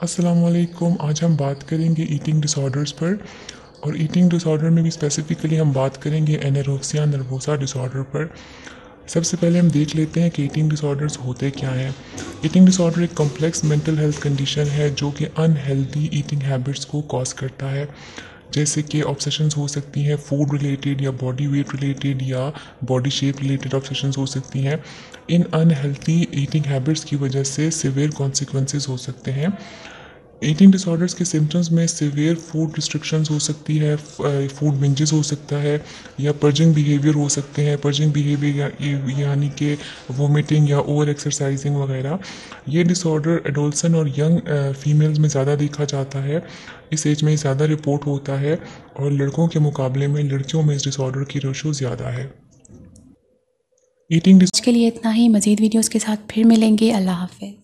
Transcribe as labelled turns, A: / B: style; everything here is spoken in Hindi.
A: अस्सलामुअलैकुम। आज हम बात करेंगे ईटिंग डिसऑर्डर्स पर, और ईटिंग डिसऑर्डर में भी स्पेसिफ़िकली हम बात करेंगे एनोरेक्सिया नर्वोसा डिसऑर्डर पर। सबसे पहले हम देख लेते हैं कि ईटिंग डिसऑर्डर्स होते क्या हैं। ईटिंग डिसऑर्डर एक कॉम्प्लेक्स मेंटल हेल्थ कंडीशन है जो कि अनहेल्दी ईटिंग हैबिट्स को कॉज करता है, जैसे कि ऑब्सेशंस हो सकती हैं फूड रिलेटेड या बॉडी वेट रिलेटेड या बॉडी शेप रिलेटेड ऑब्सेशंस हो सकती हैं। इन अनहेल्दी ईटिंग हैबिट्स की वजह से सिवियर कॉन्सिक्वेंसेस हो सकते हैं। ईटिंग डिसऑर्डर्स के सिम्टम्स में सिवियर फूड रिस्ट्रिक्शंस हो सकती है, फूड बिंजेस हो सकता है, या पर्जिंग बिहेवियर हो सकते हैं। पर्जिंग बिहेवियर यानी कि वोमिटिंग या ओवर एक्सरसाइजिंग वगैरह। ये डिसऑर्डर एडोल्सन और यंग फीमेल्स में ज़्यादा देखा जाता है। इस एज में ज़्यादा रिपोर्ट होता है, और लड़कों के मुकाबले में लड़कियों में इस डिसऑर्डर की रेशो ज़्यादा है। ईटिंग
B: आज के लिए इतना ही। मज़ीद वीडियोज़ के साथ फिर मिलेंगे। अल्लाह हाफ़िज़।